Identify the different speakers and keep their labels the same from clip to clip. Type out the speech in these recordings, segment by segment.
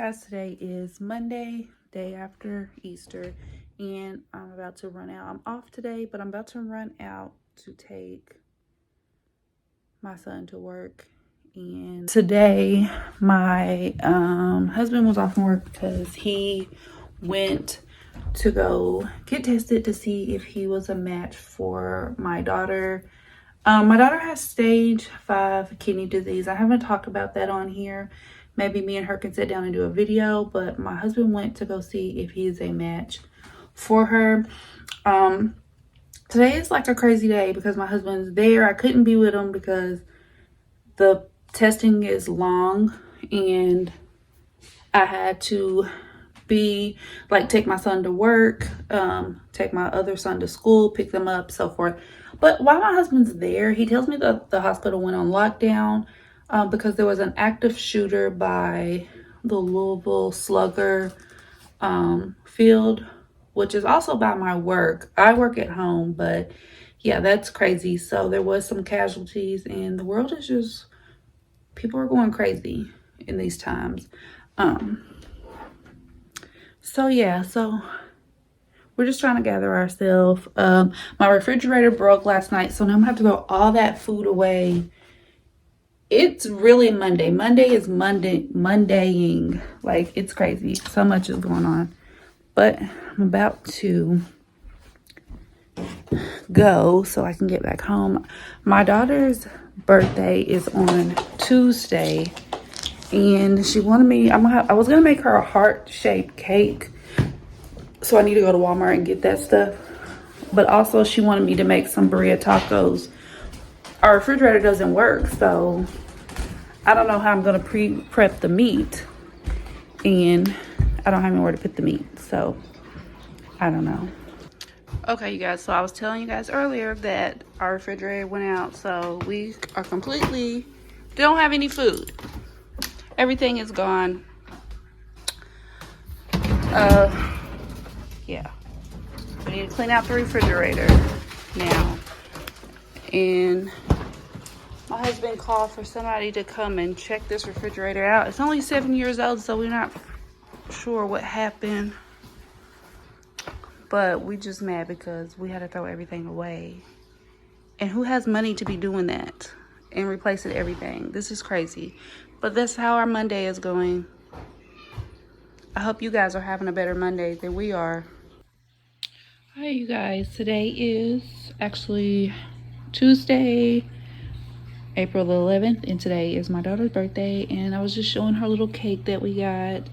Speaker 1: guys, today is Monday, day after Easter, and I'm about to run out. I'm off today, but I'm about to run out to take my son to work. And today my husband was off from work because he went to go get tested to see if he was a match for my daughter. My daughter has stage 5 kidney disease. I haven't talked about that on here. Maybe me and her can sit down and do a video, but my husband went to go see if he's a match for her. Today is like a crazy day because my husband's there. I couldn't be with him because the testing is long and I had to take my son to work, take my other son to school, pick them up, so forth. But while my husband's there, he tells me that the hospital went on lockdown because there was an active shooter by the Louisville Slugger field, which is also by my work. I work at home, but yeah, that's crazy. So there was some casualties, and the world is just, people are going crazy in these times. So yeah, so we're just trying to gather ourselves. My refrigerator broke last night, so now I'm gonna have to throw all that food away. It's really Monday. Monday is Mondaying. Like, it's crazy. So much is going on. But I'm about to go so I can get back home. My daughter's birthday is on Tuesday, and she wanted me, I was gonna make her a heart-shaped cake, so I need to go to Walmart and get that stuff. But also she wanted me to make some burrito tacos. Our refrigerator doesn't work, so I don't know how I'm gonna prep the meat, and I don't have anywhere to put the meat, so I don't know. Okay, you guys, so I was telling you guys earlier that our refrigerator went out, so we are completely, don't have any food. Everything is gone. Yeah. We need to clean out the refrigerator now. And my husband called for somebody to come and check this refrigerator out. It's only 7 years old, so we're not sure what happened. But we just mad because we had to throw everything away. And who has money to be doing that and replacing everything? This is crazy. But that's how our Monday is going. I hope you guys are having a better Monday than we are. Hi, you guys. Today is actually Tuesday, April the 11th, and today is my daughter's birthday. And I was just showing her little cake that we got.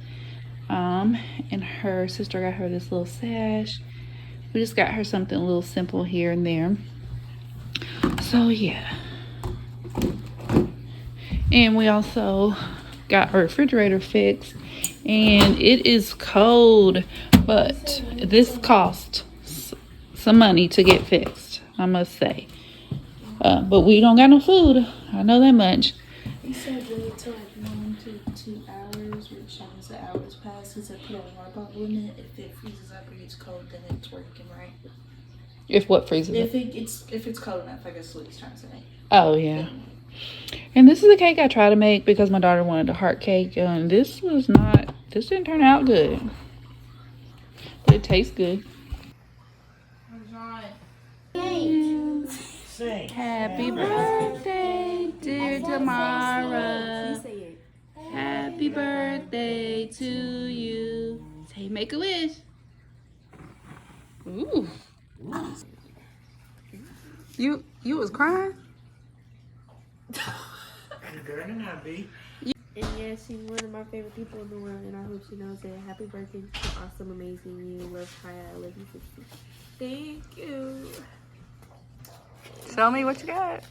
Speaker 1: And her sister got her this little sash. We just got her something a little simple here and there. So yeah. And we also got our refrigerator fixed, and it is cold, but this cost some money to get fixed, I must say. But we don't got no food, I know that much.
Speaker 2: He said wait till like 1 to 2 hours, which means the hours pass. He said put a water bottle in it. If it freezes up or gets cold, then it's working, right?
Speaker 1: If what freezes up?
Speaker 2: If it's cold enough, I guess what he's trying to say.
Speaker 1: Oh yeah. And this is a cake I tried to make because my daughter wanted a heart cake, and this didn't turn out good. But it tastes good. Happy birthday, dear Tamara. Happy birthday to you. Say, make a wish. Ooh. You was crying?
Speaker 3: You better not be.
Speaker 4: And yeah, she's one of my favorite people in the world, and I hope she knows that happy birthday to awesome, amazing you. Love Kaya, I love you, sister. Thank you.
Speaker 1: Show me what you got.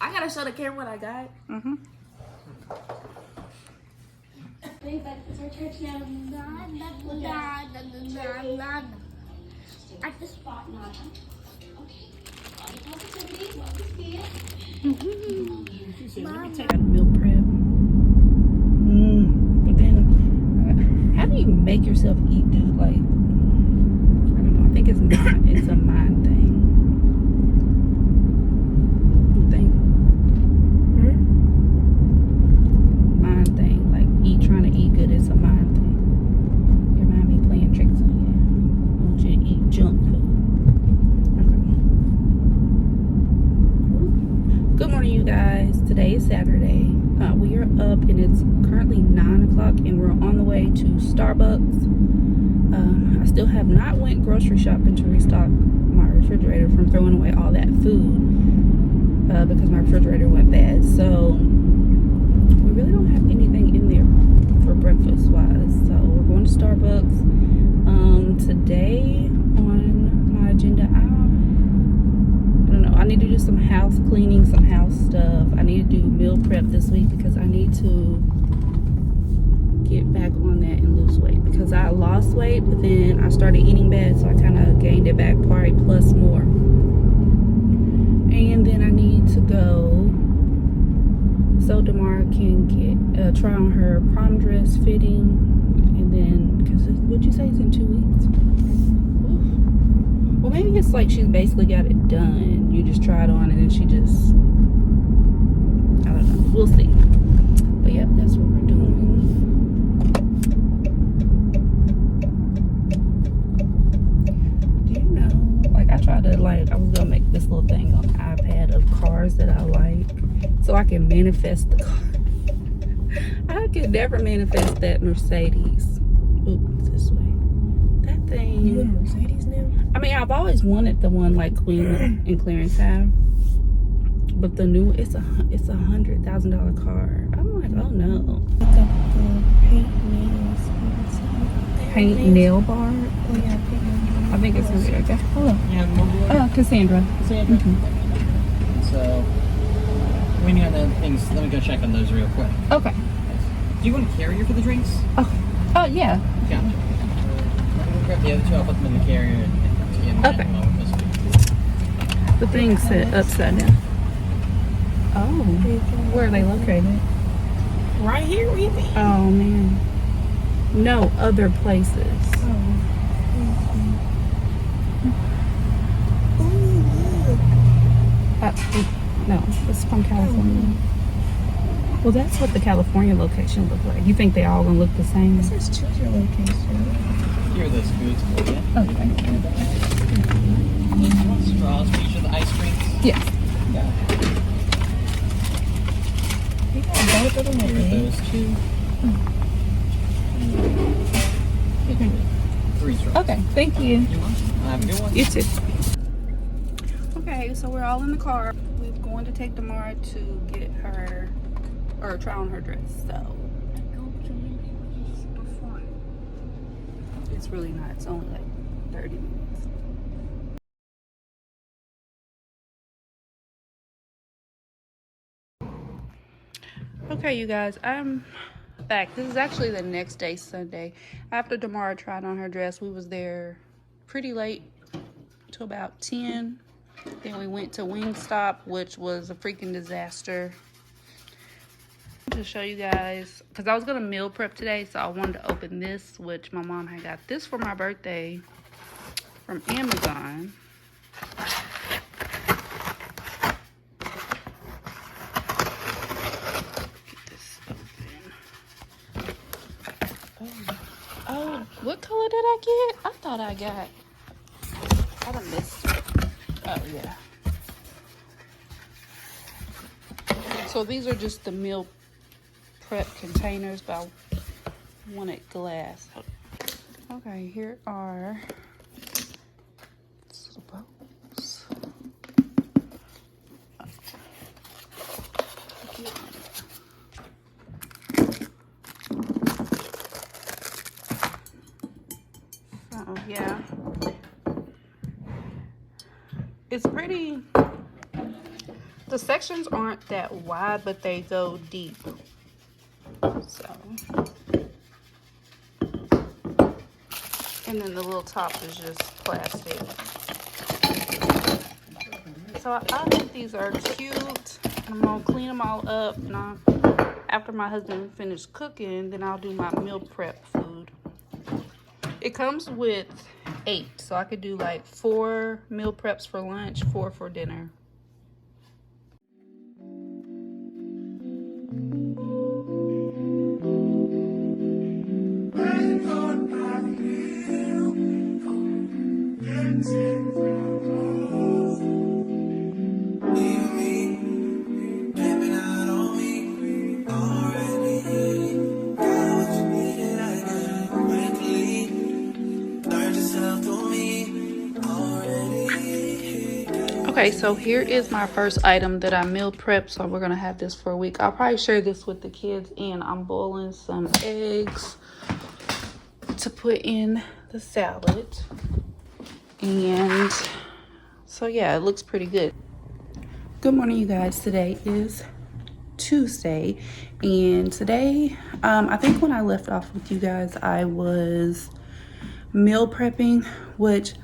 Speaker 4: I gotta show the camera what I got.
Speaker 1: Mm-hmm.
Speaker 5: It's our church now. At the spot, Nana. Okay. Positivity, love to see it.
Speaker 1: Meal prep. But then, how do you make yourself eat, dude? Like, I don't know. I think it's a mind thing. Mind thing. Like, trying to eat good is way to Starbucks. I still have not went grocery shopping to restock my refrigerator from throwing away all that food because my refrigerator went bad. So we really don't have anything in there for breakfast wise. So we're going to Starbucks. Today on my agenda, I don't know. I need to do some house cleaning, some house stuff. I need to do meal prep this week because I need to get back on that and lose weight, because I lost weight but then I started eating bad, so I kind of gained it back, probably plus more. And then I need to go so Damara can get try on her prom dress fitting, and then because what'd you say, it's in 2 weeks? Oof. Well, maybe it's like she's basically got it done, you just try it on and then she just, I don't know, we'll see. But yep, that's what we're doing. I tried to, I was gonna make this little thing on the iPad of cars that I like, so I can manifest the car. I could never manifest that Mercedes. Oops, this way. That thing.
Speaker 4: You in Mercedes now?
Speaker 1: I mean, I've always wanted the one like Queen and Clarence have, but the new, it's $100,000 car. I'm like, oh no.
Speaker 4: Look up the paint nails.
Speaker 1: Paint nail bar.
Speaker 4: Oh yeah, paint nails.
Speaker 1: I think it's gonna be okay. Hello.
Speaker 3: Yeah, mobile.
Speaker 1: Cassandra.
Speaker 3: Cassandra.
Speaker 1: Mhm.
Speaker 3: So, waiting on the things. Let me go check on those real quick.
Speaker 1: Okay.
Speaker 3: Do you want a carrier for the drinks?
Speaker 1: Oh, yeah.
Speaker 3: Yeah. Let me grab the other two. I'll put them in the carrier. And
Speaker 1: Okay. The thing's set upside down. Oh, where are they located?
Speaker 4: Right here, we be.
Speaker 1: Oh man. No, other places. No, it's from California. Well, that's what the California location looks like. You think they all gonna look the same?
Speaker 4: It says choose your location.
Speaker 3: Here are those foods for you.
Speaker 1: Okay.
Speaker 3: Straws for each of the ice drinks.
Speaker 1: Yes.
Speaker 3: Yeah.
Speaker 4: You got both of them
Speaker 3: Here are
Speaker 4: already.
Speaker 3: those two.
Speaker 1: Okay.
Speaker 3: 3 straws.
Speaker 1: Okay. Thank you.
Speaker 3: You're welcome. Have a good one.
Speaker 1: You too. Okay, so we're all in the car. We're going to take Damara to get her, or try on her dress. So it's really not. It's only like 30 minutes. Okay, you guys, I'm back. This is actually the next day, Sunday. After Damara tried on her dress, we was there pretty late, till about 10. Then we went to Wingstop, which was a freaking disaster. To show you guys, because I was gonna meal prep today, so I wanted to open this, which my mom had got this for my birthday from Amazon. Get this open. Oh, what color did I get? I thought I got, I done missed it. Oh yeah. So these are just the meal prep containers, but I wanted glass. Okay, here are these little bowls. Oh yeah. It's pretty, the sections aren't that wide, but they go deep. So, and then the little top is just plastic. So I think these are cute. I'm gonna clean them all up, and after my husband finishes cooking, then I'll do my meal prep food. It comes with 8, so I could do like 4 meal preps for lunch, 4 for dinner. Okay, so here is my first item that I meal prepped. So we're gonna have this for a week. I'll probably share this with the kids, and I'm boiling some eggs to put in the salad. And so yeah, it looks pretty good. Good morning, you guys. Today is Tuesday, and today I think when I left off with you guys, I was meal prepping, which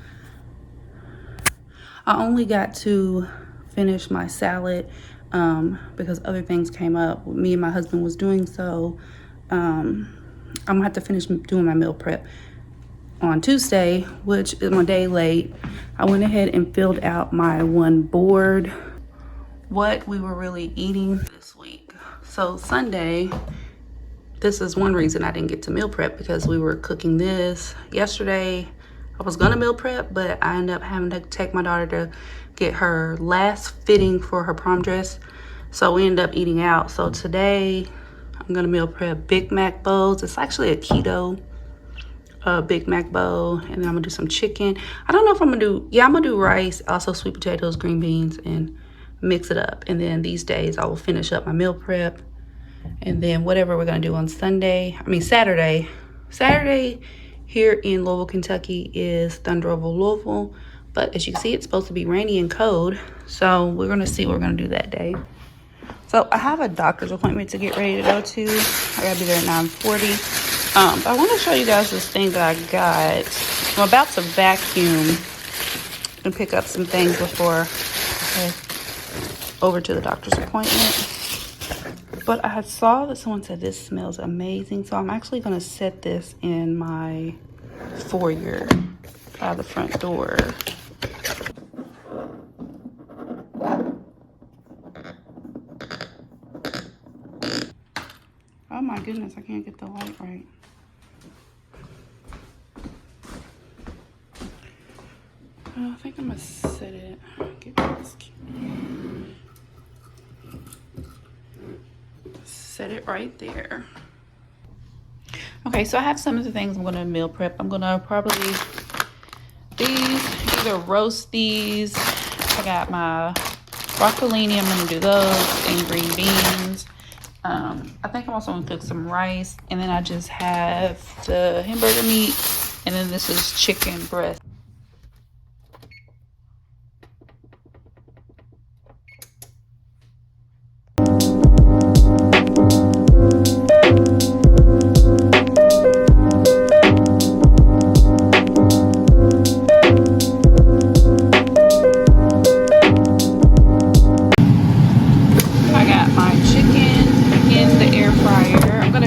Speaker 1: I only got to finish my salad because other things came up. Me and my husband was doing, so I'm gonna have to finish doing my meal prep on Tuesday, which is my day late. I went ahead and filled out my one board, what we were really eating this week. So Sunday, this is one reason I didn't get to meal prep, because we were cooking this yesterday. I was gonna meal prep, but I ended up having to take my daughter to get her last fitting for her prom dress. So we ended up eating out. So today I'm gonna meal prep Big Mac bowls. It's actually a keto Big Mac bowl, and then I'm gonna do some chicken. I don't know if I'm gonna do, I'm gonna do rice, also sweet potatoes, green beans, and mix it up. And then these days I will finish up my meal prep, and then whatever we're gonna do on Saturday here in Louisville, Kentucky is Thunder Over Louisville. But as you can see, it's supposed to be rainy and cold, so we're gonna see what we're gonna do that day. So I have a doctor's appointment to get ready to go to. I gotta be there at 9:40. But I want to show you guys this thing that I got. I'm about to vacuum and pick up some things before I head over to the doctor's appointment. But I saw that someone said this smells amazing, so I'm actually going to set this in my foyer by the front door. Oh my goodness, I can't get the light right. I think I'm gonna set it. Get this. Set it right there. Okay, so I have some of the things I'm gonna meal prep. I'm gonna probably either roast these. I got my broccolini. I'm gonna do those, and green beans. I think I'm also gonna cook some rice, and then I just have the hamburger meat, and then this is chicken breast.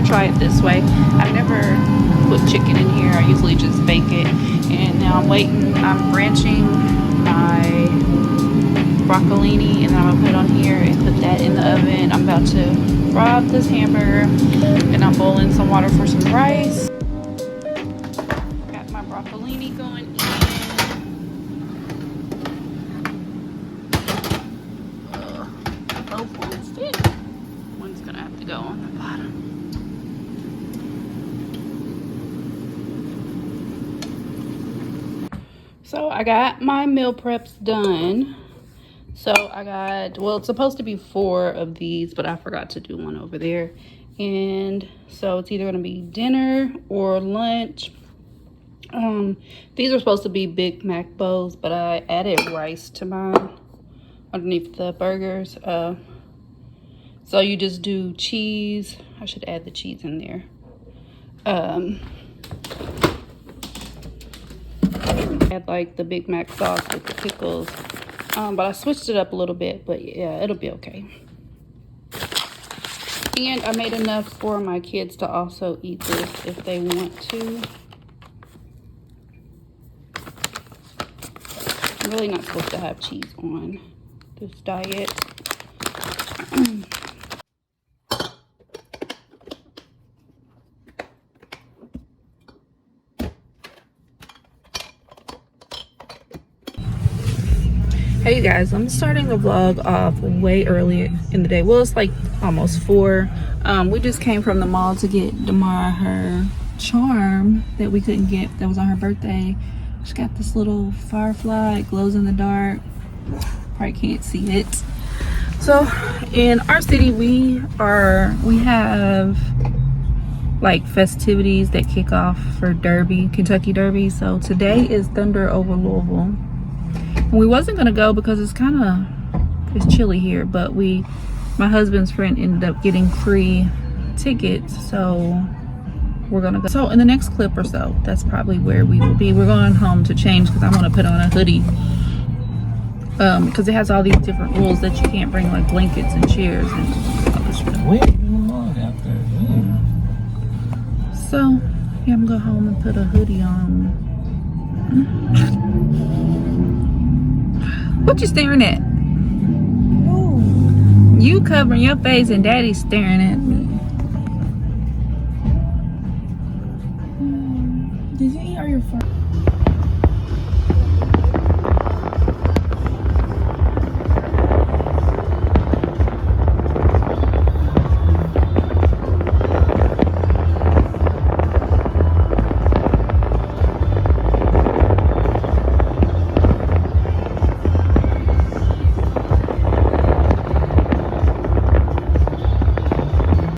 Speaker 1: Try it this way. I've never put chicken in here. I usually just bake it. And now I'm waiting. I'm branching my broccolini, and then I'm gonna put it on here and put that in the oven. I'm about to fry up this hamburger, and I'm boiling some water for some rice. Got my broccolini going in. Both ones fit. One's gonna have to go on the bottom. So I got my meal preps done. So I got, well, it's supposed to be 4 of these, but I forgot to do one over there. And so it's either going to be dinner or lunch. These are supposed to be Big Mac bowls, but I added rice to mine underneath the burgers. So you just do cheese. I should add the cheese in there. Add like the Big Mac sauce with the pickles, but I switched it up a little bit, but yeah, it'll be okay. And I made enough for my kids to also eat this if they want to. I'm really not supposed to have cheese on this diet. Hey you guys, I'm starting the vlog off way early in the day. Well, it's like almost 4. We just came from the mall to get Damara her charm that we couldn't get, that was on her birthday. She got this little firefly, it glows in the dark. Probably can't see it. So in our city we have like festivities that kick off for Derby, Kentucky Derby. So today is Thunder over Louisville. And we wasn't gonna go because it's chilly here, but my husband's friend ended up getting free tickets, so we're gonna go. So in the next clip or so, that's probably where we will be. We're going home to change because I'm gonna put on a hoodie. Because it has all these different rules that you can't bring like blankets and chairs and all this stuff.
Speaker 3: Wait, out there. Yeah.
Speaker 1: So yeah, I'm gonna go home and put a hoodie on. What you staring at? You covering your face and Daddy's staring at me. Did you eat all your food?